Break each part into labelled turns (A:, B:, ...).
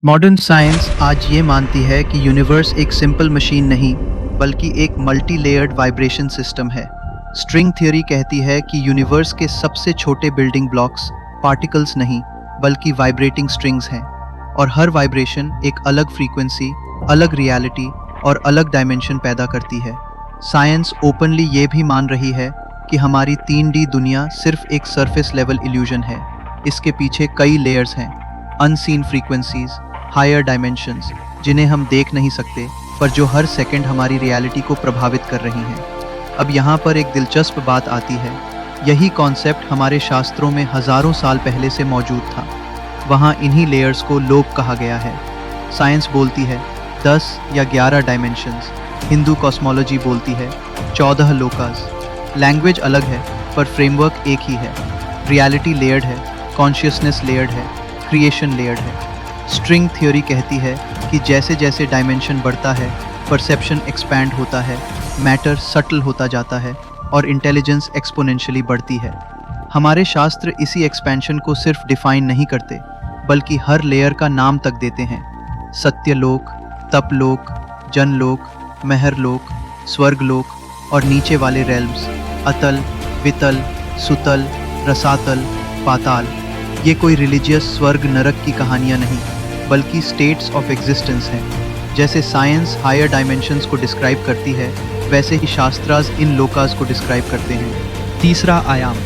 A: Modern science आज ये मानती है कि यूनिवर्स एक सिंपल मशीन नहीं बल्कि एक मल्टी लेयर्ड वाइब्रेशन सिस्टम है। स्ट्रिंग थ्योरी कहती है कि यूनिवर्स के सबसे छोटे बिल्डिंग ब्लॉक्स पार्टिकल्स नहीं बल्कि वाइब्रेटिंग स्ट्रिंग्स हैं, और हर वाइब्रेशन एक अलग फ्रीक्वेंसी, अलग रियलिटी और अलग डायमेंशन पैदा करती है। साइंस ओपनली ये भी मान रही है कि हमारी 3D दुनिया सिर्फ एक सरफेस लेवल इल्यूजन है। इसके पीछे कई लेयर्स हैं, अनसीन फ्रीक्वेंसीज, हायर डायमेंशंस जिन्हें हम देख नहीं सकते पर जो हर सेकंड हमारी रियलिटी को प्रभावित कर रही हैं। अब यहाँ पर एक दिलचस्प बात आती है। यही कॉन्सेप्ट हमारे शास्त्रों में हजारों साल पहले से मौजूद था। वहाँ इन्हीं लेयर्स को लोक कहा गया है। साइंस बोलती है 10 या 11 डायमेंशंस, हिंदू कॉस्मोलॉजी बोलती है 14 लोकास। लैंग्वेज अलग है पर फ्रेमवर्क एक ही है। रियलिटी लेयर्ड है, कॉन्शियसनेस लेयर्ड है, क्रिएशन लेयर्ड है। स्ट्रिंग थ्योरी कहती है कि जैसे जैसे डायमेंशन बढ़ता है, परसेप्शन एक्सपैंड होता है, मैटर सटल होता जाता है और इंटेलिजेंस एक्सपोनेंशियली बढ़ती है। हमारे शास्त्र इसी एक्सपेंशन को सिर्फ डिफाइन नहीं करते बल्कि हर लेयर का नाम तक देते हैं। सत्यलोक, तपलोक, जनलोक, महरलोक, स्वर्गलोक और नीचे वाले रेल्म्स, अतल, वितल, सुतल, रसातल, पाताल। ये कोई रिलीजियस स्वर्ग नरक की कहानियाँ नहीं बल्कि स्टेट्स ऑफ एग्जिस्टेंस हैं। जैसे साइंस हायर डायमेंशंस को डिस्क्राइब करती है, वैसे ही शास्त्रास इन लोकास को डिस्क्राइब करते हैं। तीसरा आयाम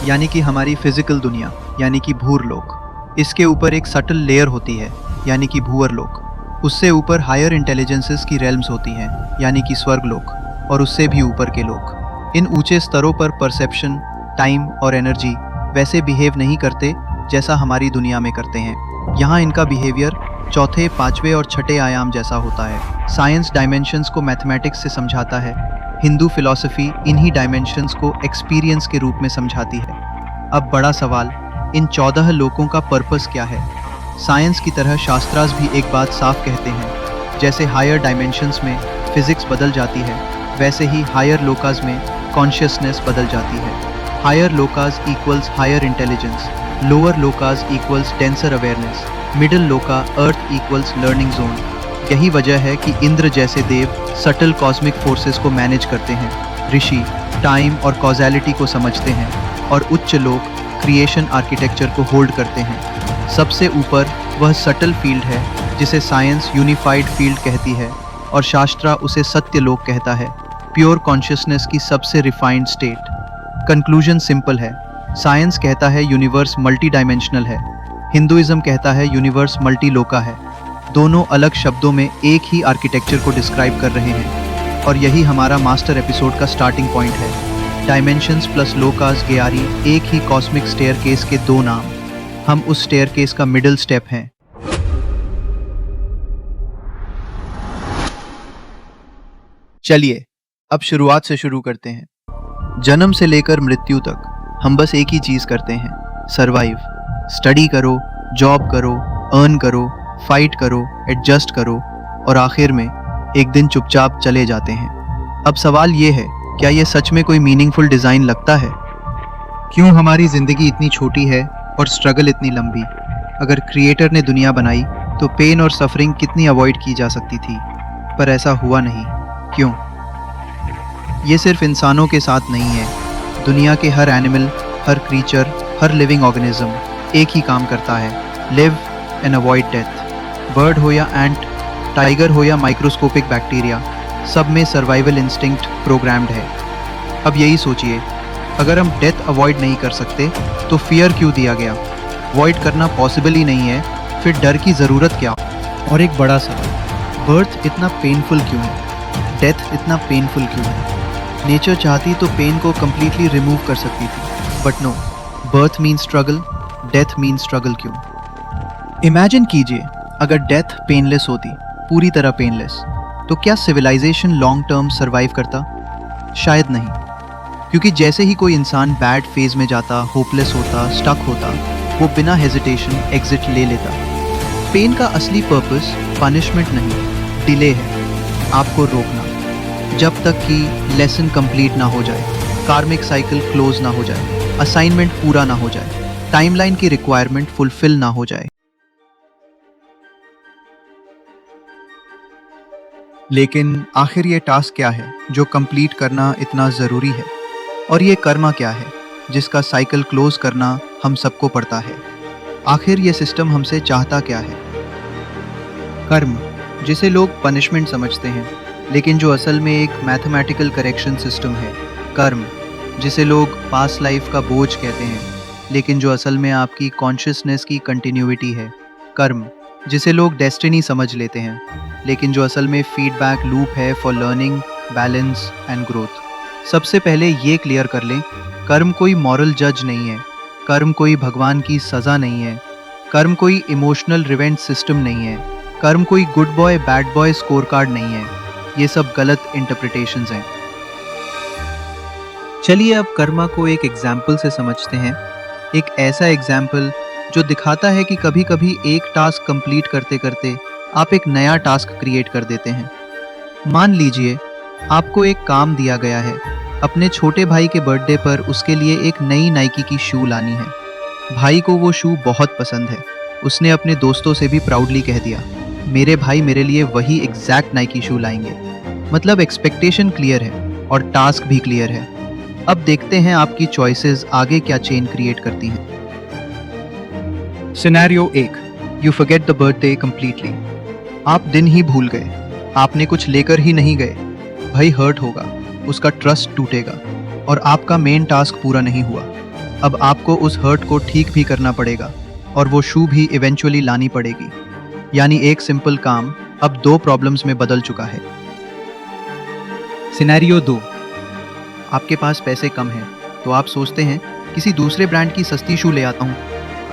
A: यानी कि हमारी फिजिकल दुनिया यानी कि भूरलोक। इसके ऊपर एक सटल लेयर होती है यानी कि भूअरलोक। उससे ऊपर हायर इंटेलिजेंसेस की रेल्म्स होती हैं यानी कि स्वर्गलोक, और उससे भी ऊपर के लोक। इन ऊंचे स्तरों पर परसेप्शन, टाइम और एनर्जी वैसे बिहेव नहीं करते जैसा हमारी दुनिया में करते हैं। यहाँ इनका बिहेवियर चौथे, पांचवें और छठे आयाम जैसा होता है। साइंस डायमेंशंस को मैथमेटिक्स से समझाता है, हिंदू फिलॉसफी इन्हीं डायमेंशंस को एक्सपीरियंस के रूप में समझाती है। अब बड़ा सवाल, इन 14 लोकों का पर्पस क्या है? साइंस की तरह शास्त्रास भी एक बात साफ कहते हैं, जैसे हायर डायमेंशंस में फिजिक्स बदल जाती है, वैसे ही हायर लोकास में कॉन्शियसनेस बदल जाती है। Higher lokas equals higher intelligence, lower lokas equals denser awareness, middle loka earth equals learning zone. यही वजह है कि इंद्र जैसे देव सटल कॉस्मिक फोर्सेस को मैनेज करते हैं, ऋषि टाइम और कॉजैलिटी को समझते हैं, और उच्च लोक क्रिएशन आर्किटेक्चर को होल्ड करते हैं। सबसे ऊपर वह सटल फील्ड है जिसे साइंस यूनिफाइड फील्ड कहती है और शास्त्रा उसे सत्य लोक कहता है, प्योर कॉन्शियसनेस की सबसे रिफाइंड स्टेट। कंक्लूजन सिंपल है, साइंस कहता है यूनिवर्स मल्टी डायमेंशनल है, हिंदुइज्म कहता है यूनिवर्स मल्टी लोका है। दोनों अलग शब्दों में एक ही आर्किटेक्चर को डिस्क्राइब कर रहे हैं, और यही हमारा मास्टर एपिसोड का स्टार्टिंग पॉइंट है। डायमेंशंस प्लस लोकास गेआरी एक ही कॉस्मिक स्टेयरकेस के दो नाम। हम उस स्टेयरकेस का मिडिल स्टेप हैं। चलिए अब शुरुआत से शुरू करते हैं। जन्म से लेकर मृत्यु तक हम बस एक ही चीज करते हैं, सरवाइव। स्टडी करो, जॉब करो, अर्न करो, फाइट करो, एडजस्ट करो और आखिर में एक दिन चुपचाप चले जाते हैं। अब सवाल ये है, क्या ये सच में कोई मीनिंगफुल डिजाइन लगता है? क्यों हमारी जिंदगी इतनी छोटी है और स्ट्रगल इतनी लंबी? अगर क्रिएटर ने दुनिया बनाई तो पेन और सफरिंग कितनी अवॉइड की जा सकती थी, पर ऐसा हुआ नहीं। क्यों? ये सिर्फ इंसानों के साथ नहीं है। दुनिया के हर एनिमल, हर क्रीचर, हर लिविंग ऑर्गेनिज्म एक ही काम करता है, live and avoid death. Bird हो या एंट, टाइगर हो या माइक्रोस्कोपिक बैक्टीरिया, सब में सर्वाइवल इंस्टिंक्ट प्रोग्राम्ड है। अब यही सोचिए, अगर हम डेथ अवॉइड नहीं कर सकते तो फियर क्यों दिया गया? अवॉइड करना पॉसिबल ही नहीं है, फिर डर की ज़रूरत क्या? और एक बड़ा सवाल, बर्थ इतना पेनफुल क्यों है? डेथ इतना पेनफुल क्यों है? नेचर चाहती तो पेन को कम्प्लीटली रिमूव कर सकती थी, but no. Birth mean struggle, death mean struggle क्यों? इमेजिन कीजिए, अगर डेथ पेनलेस होती, पूरी तरह पेनलेस, तो क्या सिविलाइजेशन लॉन्ग टर्म सर्वाइव करता? शायद नहीं, क्योंकि जैसे ही कोई इंसान बैड फेज में जाता, होपलेस होता, स्टक होता, वो बिना हेजिटेशन एग्जिट ले लेता। पेन का असली पर्पस पनिशमेंट नहीं, डिले है, आपको रोकना, जब तक कि लेसन कंप्लीट ना हो जाए, कार्मिक साइकिल क्लोज ना हो जाए, असाइनमेंट पूरा ना हो जाए, टाइमलाइन की रिक्वायरमेंट फुलफिल ना हो जाए। लेकिन आखिर ये टास्क क्या है जो कंप्लीट करना इतना ज़रूरी है? और ये कर्मा क्या है जिसका साइकिल क्लोज करना हम सबको पड़ता है? आखिर ये सिस्टम हमसे चाहता क्या है? कर्म, जिसे लोग पनिशमेंट समझते हैं, लेकिन जो असल में एक मैथमेटिकल करेक्शन सिस्टम है। कर्म, जिसे लोग पास्ट लाइफ का बोझ कहते हैं, लेकिन जो असल में आपकी कॉन्शियसनेस की कंटिन्यूटी है। कर्म, जिसे लोग डेस्टिनी समझ लेते हैं, लेकिन जो असल में फीडबैक लूप है for learning, balance and growth. सबसे पहले ये क्लियर कर लें, कर्म कोई मॉरल जज नहीं है। कर्म कोई भगवान की सज़ा नहीं है। कर्म कोई इमोशनल रिवेंज सिस्टम नहीं है। कर्म कोई good boy bad boy score card नहीं है। ये सब गलत इंटरप्रिटेशंस हैं। चलिए अब कर्मा को एक एग्जाम्पल से समझते हैं। एक ऐसा एग्जाम्पल जो दिखाता है कि कभी कभी एक टास्क कंप्लीट करते करते आप एक नया टास्क क्रिएट कर देते हैं। मान लीजिए आपको एक काम दिया गया है, अपने छोटे भाई के बर्थडे पर उसके लिए एक नई नाइकी की शू लानी है। भाई को वो शू बहुत पसंद है। उसने अपने दोस्तों से भी प्राउडली कह दिया, मेरे भाई मेरे लिए वही एग्जैक्ट नाइकी शू लाएंगे। मतलब एक्सपेक्टेशन क्लियर है और टास्क भी क्लियर है। अब देखते हैं आपकी चॉइसेस आगे क्या चेन क्रिएट करती हैं। Scenario 1, you forget the birthday completely. आप दिन ही भूल गए, आपने कुछ लेकर ही नहीं गए। भाई हर्ट होगा, उसका ट्रस्ट टूटेगा और आपका मेन टास्क पूरा नहीं हुआ। अब आपको उस हर्ट को ठीक भी करना पड़ेगा और वो शू भी इवेंचुअली लानी पड़ेगी। यानी एक सिंपल काम अब 2 प्रॉब्लम्स में बदल चुका है। सिनेरियो 2, आपके पास पैसे कम हैं, तो आप सोचते हैं किसी दूसरे ब्रांड की सस्ती शू ले आता हूँ।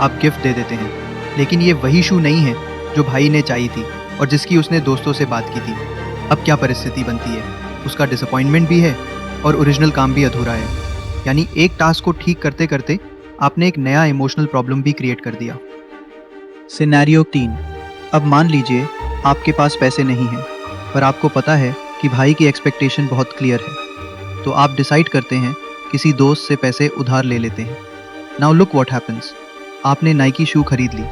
A: आप गिफ्ट दे देते हैं, लेकिन ये वही शू नहीं है जो भाई ने चाहिए थी और जिसकी उसने दोस्तों से बात की थी। अब क्या परिस्थिति बनती है? उसका डिसअपॉइंटमेंट भी है और ओरिजिनल काम भी अधूरा है। यानी एक टास्क को ठीक करते करते आपने एक नया इमोशनल प्रॉब्लम भी क्रिएट कर दिया। सिनेरियो 3, अब मान लीजिए आपके पास पैसे नहीं हैं, पर आपको पता है कि भाई की एक्सपेक्टेशन बहुत क्लियर है। तो आप डिसाइड करते हैं किसी दोस्त से पैसे उधार ले लेते हैं। Now look what happens. आपने नाइकी शू खरीद ली,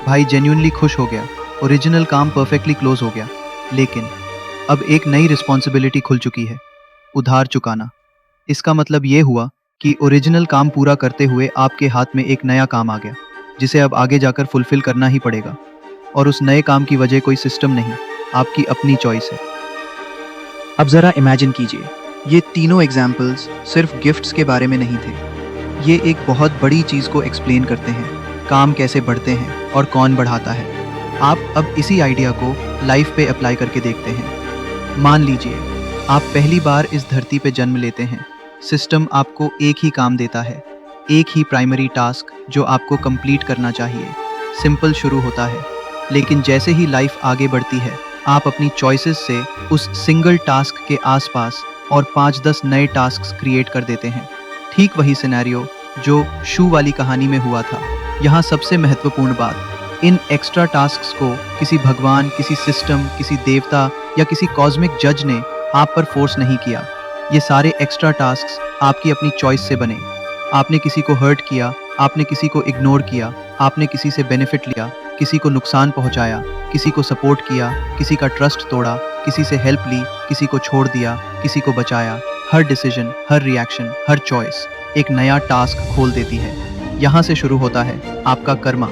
A: भाई जेन्युइनली खुश हो गया, ओरिजिनल काम परफेक्टली क्लोज हो गया। लेकिन अब एक नई रिस्पॉन्सिबिलिटी खुल चुकी है, उधार चुकाना। इसका मतलब ये हुआ कि ओरिजिनल काम पूरा करते हुए आपके हाथ में एक नया काम आ गया, जिसे अब आगे जाकर फुलफिल करना ही पड़ेगा। और उस नए काम की वजह कोई सिस्टम नहीं, आपकी अपनी चॉइस है। अब ज़रा इमेजिन कीजिए, ये तीनों एग्जाम्पल्स सिर्फ गिफ्ट्स के बारे में नहीं थे। ये एक बहुत बड़ी चीज़ को एक्सप्लेन करते हैं, काम कैसे बढ़ते हैं और कौन बढ़ाता है। आप अब इसी आइडिया को लाइफ पे अप्लाई करके देखते हैं। मान लीजिए आप पहली बार इस धरती पे जन्म लेते हैं। सिस्टम आपको एक ही काम देता है, एक ही प्राइमरी टास्क जो आपको कंप्लीट करना चाहिए। सिंपल शुरू होता है, लेकिन जैसे ही लाइफ आगे बढ़ती है, आप अपनी चॉइसेस से उस सिंगल टास्क के आसपास और 5-10 नए टास्क्स क्रिएट कर देते हैं। ठीक वही सिनेरियो जो शू वाली कहानी में हुआ था। यहाँ सबसे महत्वपूर्ण बात, इन एक्स्ट्रा टास्क्स को किसी भगवान, किसी सिस्टम, किसी देवता या किसी कॉस्मिक जज ने आप पर फोर्स नहीं किया। ये सारे एक्स्ट्रा टास्क्स आपकी अपनी चॉइस से बने। आपने किसी को हर्ट किया, आपने किसी को इग्नोर किया, आपने किसी से बेनिफिट लिया, किसी को नुकसान पहुंचाया, किसी को सपोर्ट किया, किसी का ट्रस्ट तोड़ा, किसी से हेल्प ली, किसी को छोड़ दिया, किसी को बचाया। हर डिसीजन, हर रिएक्शन, हर चॉइस एक नया टास्क खोल देती है। यहाँ से शुरू होता है आपका कर्मा।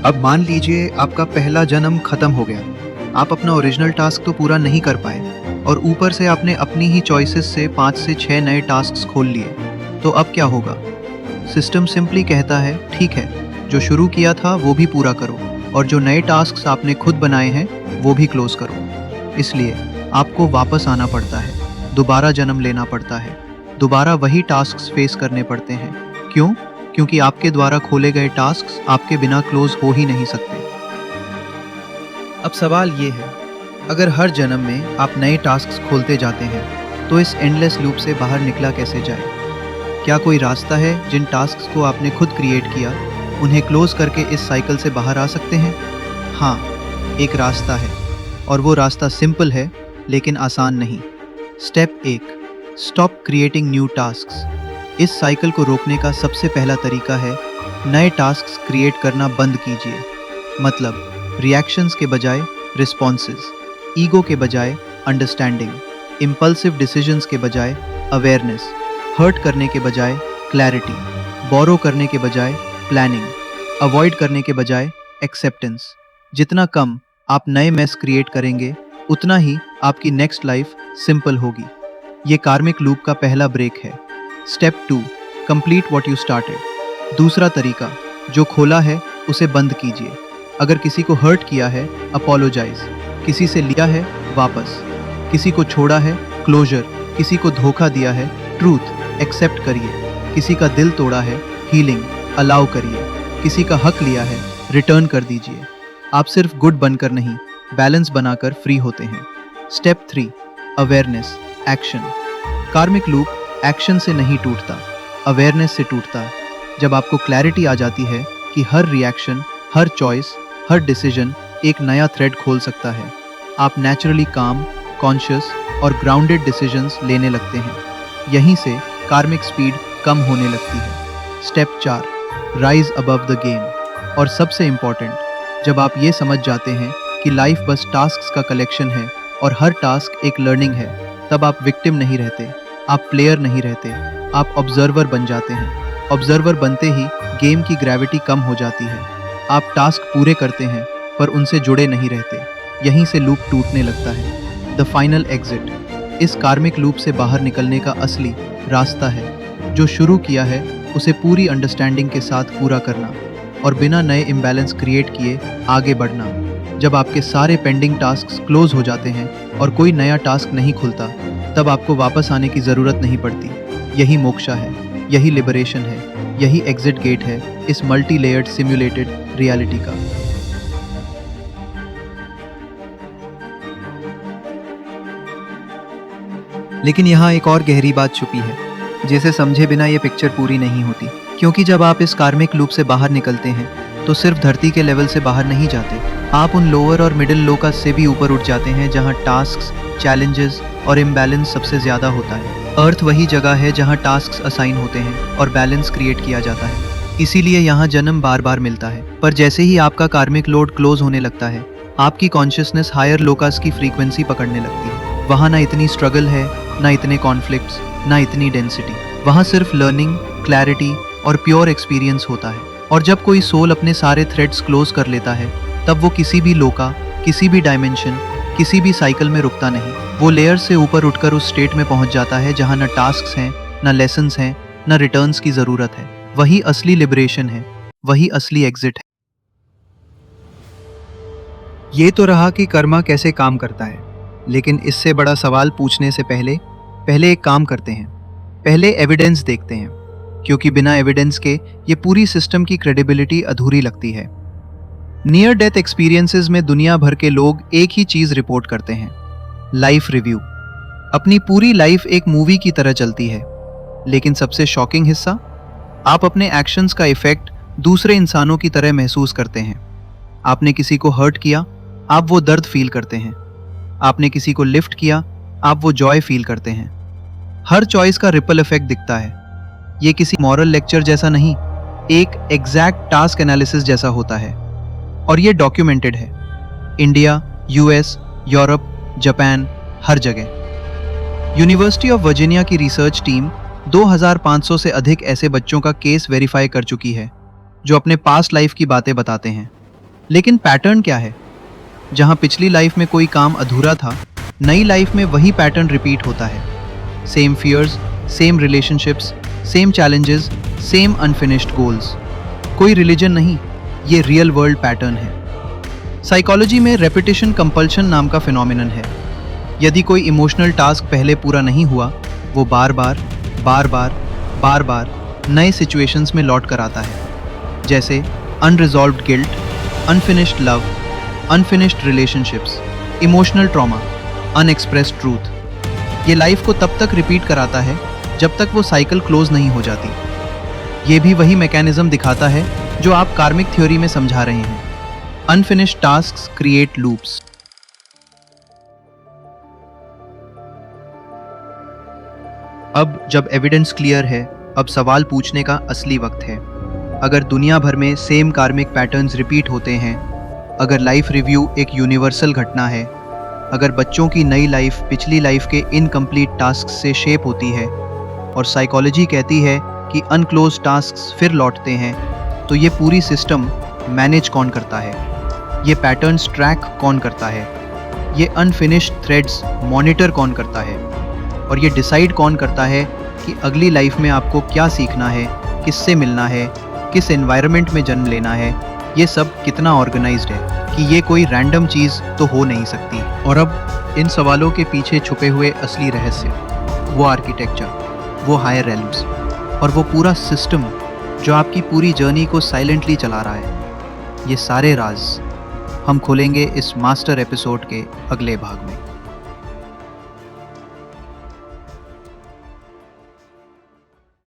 A: अब मान लीजिए आपका पहला जन्म खत्म हो गया। आप अपना ओरिजिनल टास्क तो पूरा नहीं कर पाए और ऊपर से आपने अपनी ही चॉइसेस से 5 से 6 नए टास्क खोल लिए। तो अब क्या होगा? सिस्टम सिंपली कहता है, ठीक है, जो शुरू किया था वो भी पूरा करो और जो नए टास्क आपने खुद बनाए हैं वो भी क्लोज करो। इसलिए आपको वापस आना पड़ता है, दोबारा जन्म लेना पड़ता है, दोबारा वही टास्क फेस करने पड़ते हैं। क्यों? क्योंकि आपके द्वारा खोले गए टास्क्स आपके बिना क्लोज हो ही नहीं सकते। अब सवाल ये है, अगर हर जन्म में आप नए टास्क्स खोलते जाते हैं, तो इस एंडलेस लूप से बाहर निकला कैसे जाए? क्या कोई रास्ता है जिन टास्क्स को आपने खुद क्रिएट किया, उन्हें क्लोज करके इस साइकिल से बाहर आ सकते हैं? हाँ, एक रास्ता है और वो रास्ता सिंपल है लेकिन आसान नहीं। Step 1, stop creating new tasks. इस साइकिल को रोकने का सबसे पहला तरीका है, नए टास्क्स क्रिएट करना बंद कीजिए। मतलब रिएक्शंस के बजाय रिस्पॉन्सेज, ईगो के बजाय अंडरस्टैंडिंग, इम्पल्सिव डिसीजंस के बजाय अवेयरनेस, हर्ट करने के बजाय क्लैरिटी, बोरो करने के बजाय प्लानिंग, अवॉइड करने के बजाय एक्सेप्टेंस। जितना कम आप नए मेस क्रिएट करेंगे, उतना ही आपकी नेक्स्ट लाइफ सिंपल होगी। ये कार्मिक लूप का पहला ब्रेक है। Step 2, complete what you started. दूसरा तरीका, जो खोला है उसे बंद कीजिए। अगर किसी को हर्ट किया है, अपोलोजाइज। किसी से लिया है, वापस। किसी को छोड़ा है, क्लोजर। किसी को धोखा दिया है, ट्रूथ, एक्सेप्ट करिए। किसी का दिल तोड़ा है, हीलिंग, अलाउ करिए। किसी का हक लिया है, रिटर्न कर दीजिए। आप सिर्फ गुड बनकर नहीं, बैलेंस बनाकर फ्री होते हैं। Step 3, awareness, action. कार्मिक लूप एक्शन से नहीं टूटता, अवेयरनेस से टूटता है। जब आपको क्लैरिटी आ जाती है कि हर रिएक्शन, हर चॉइस, हर डिसीजन एक नया थ्रेड खोल सकता है, आप नेचुरली काम, कॉन्शियस और ग्राउंडेड डिसीजंस लेने लगते हैं। यहीं से कार्मिक स्पीड कम होने लगती है। Step 4, rise above the game. और सबसे इम्पॉर्टेंट, जब आप ये समझ जाते हैं कि लाइफ बस टास्क्स का कलेक्शन है और हर टास्क एक लर्निंग है, तब आप विक्टिम नहीं रहते, आप प्लेयर नहीं रहते, आप ऑब्जर्वर बन जाते हैं। ऑब्जर्वर बनते ही गेम की ग्रेविटी कम हो जाती है। आप टास्क पूरे करते हैं पर उनसे जुड़े नहीं रहते। यहीं से लूप टूटने लगता है। The final exit. इस कार्मिक लूप से बाहर निकलने का असली रास्ता है, जो शुरू किया है उसे पूरी अंडरस्टैंडिंग के साथ पूरा करना और बिना नए इम्बैलेंस क्रिएट किए आगे बढ़ना। जब आपके सारे पेंडिंग टास्क्स क्लोज हो जाते हैं और कोई नया टास्क नहीं खुलता, तब आपको वापस आने की ज़रूरत नहीं पड़ती। यही मोक्षा है, यही लिबरेशन है, यही एग्जिट गेट है इस मल्टी लेयर्ड सिम्युलेटेड रियलिटी का। लेकिन यहाँ एक और गहरी बात छुपी है, जिसे समझे बिना ये पिक्चर पूरी नहीं होती। क्योंकि जब आप इस कार्मिक लूप से बाहर निकलते हैं, तो सिर्फ धरती के लेवल से बाहर नहीं जाते, आप उन लोअर और मिडिल लोकस से भी ऊपर उठ जाते हैं, जहाँ टास्क्स, चैलेंजेस और इम्बैलेंस सबसे ज़्यादा होता है। अर्थ वही जगह है जहाँ टास्क्स असाइन होते हैं और बैलेंस क्रिएट किया जाता है। इसीलिए यहाँ जन्म बार बार मिलता है। पर जैसे ही आपका कार्मिक लोड क्लोज होने लगता है, आपकी कॉन्शियसनेस हायर लोकस की फ्रीक्वेंसी पकड़ने लगती है। वहाँ ना इतनी स्ट्रगल है, ना इतने कॉन्फ्लिक्ट्स, ना इतनी डेंसिटी। वहाँ सिर्फ लर्निंग, क्लैरिटी और प्योर एक्सपीरियंस होता है। और जब कोई सोल अपने सारे थ्रेड्स क्लोज कर लेता है, तब वो किसी भी लोका, किसी भी डायमेंशन, किसी भी साइकिल में रुकता नहीं। वो लेयर से ऊपर उठकर उस स्टेट में पहुंच जाता है जहां न टास्क्स हैं, न लेसन्स हैं, न रिटर्न्स की ज़रूरत है। वही असली लिबरेशन है, वही असली एग्जिट है। ये तो रहा कि कर्मा कैसे काम करता है, लेकिन इससे बड़ा सवाल पूछने से पहले एक काम करते हैं। पहले एविडेंस देखते हैं, क्योंकि बिना एविडेंस के ये पूरी सिस्टम की क्रेडिबिलिटी अधूरी लगती है। नियर डेथ एक्सपीरियंसेस में दुनिया भर के लोग एक ही चीज़ रिपोर्ट करते हैं, लाइफ रिव्यू। अपनी पूरी लाइफ एक मूवी की तरह चलती है, लेकिन सबसे शॉकिंग हिस्सा, आप अपने एक्शंस का इफेक्ट दूसरे इंसानों की तरह महसूस करते हैं। आपने किसी को हर्ट किया, आप वो दर्द फील करते हैं। आपने किसी को लिफ्ट किया, आप वो जॉय फील करते हैं। हर चॉइस का रिपल इफेक्ट दिखता है। ये किसी मॉरल लेक्चर जैसा नहीं, एक एग्जैक्ट टास्क एनालिसिस जैसा होता है। और ये डॉक्यूमेंटेड है, इंडिया, यूएस, यूरोप, जापान, हर जगह। यूनिवर्सिटी ऑफ वर्जीनिया की रिसर्च टीम 2500 से अधिक ऐसे बच्चों का केस वेरीफाई कर चुकी है, जो अपने पास्ट लाइफ की बातें बताते हैं। लेकिन पैटर्न क्या है? जहां पिछली लाइफ में कोई काम अधूरा था, नई लाइफ में वही पैटर्न रिपीट होता है। Same fears, same relationships, same challenges, same unfinished goals. कोई रिलीजन नहीं, ये रियल वर्ल्ड पैटर्न है। साइकोलॉजी में रेपिटेशन कंपल्शन नाम का फिनोमिनन है। यदि कोई इमोशनल टास्क पहले पूरा नहीं हुआ, वो बार बार नए सिचुएशंस में लौट कर आता है। जैसे unresolved guilt, unfinished love, unfinished relationships, emotional trauma, unexpressed truth. ये लाइफ को तब तक रिपीट कराता है जब तक वो साइकिल क्लोज नहीं हो जाती। ये भी वही मैकेनिज्म दिखाता है जो आप कार्मिक थ्योरी में समझा रहे हैं। Unfinished tasks create loops. अब जब एविडेंस क्लियर है, अब सवाल पूछने का असली वक्त है। अगर दुनिया भर में सेम कार्मिक पैटर्न्स रिपीट होते हैं, अगर लाइफ रिव्यू एक यूनिवर्सल घटना है, अगर बच्चों की नई लाइफ पिछली लाइफ के इनकम्प्लीट टास्क से शेप होती है और साइकोलॉजी कहती है कि अनक्लोज टास्क्स फिर लौटते हैं, तो ये पूरी सिस्टम मैनेज कौन करता है? ये पैटर्न्स ट्रैक कौन करता है? ये अनफिनिश्ड थ्रेड्स मॉनिटर कौन करता है? और ये डिसाइड कौन करता है कि अगली लाइफ में आपको क्या सीखना है, किससे मिलना है, किस एनवायरनमेंट में जन्म लेना है? ये सब कितना ऑर्गेनाइज्ड है कि ये कोई रैंडम चीज़ तो हो नहीं सकती। और अब इन सवालों के पीछे छुपे हुए असली रहस्य, वो आर्किटेक्चर, वो हायर रेल्म्स और वो पूरा सिस्टम जो आपकी पूरी जर्नी को साइलेंटली चला रहा है, ये सारे राज हम खोलेंगे इस मास्टर एपिसोड के अगले भाग में।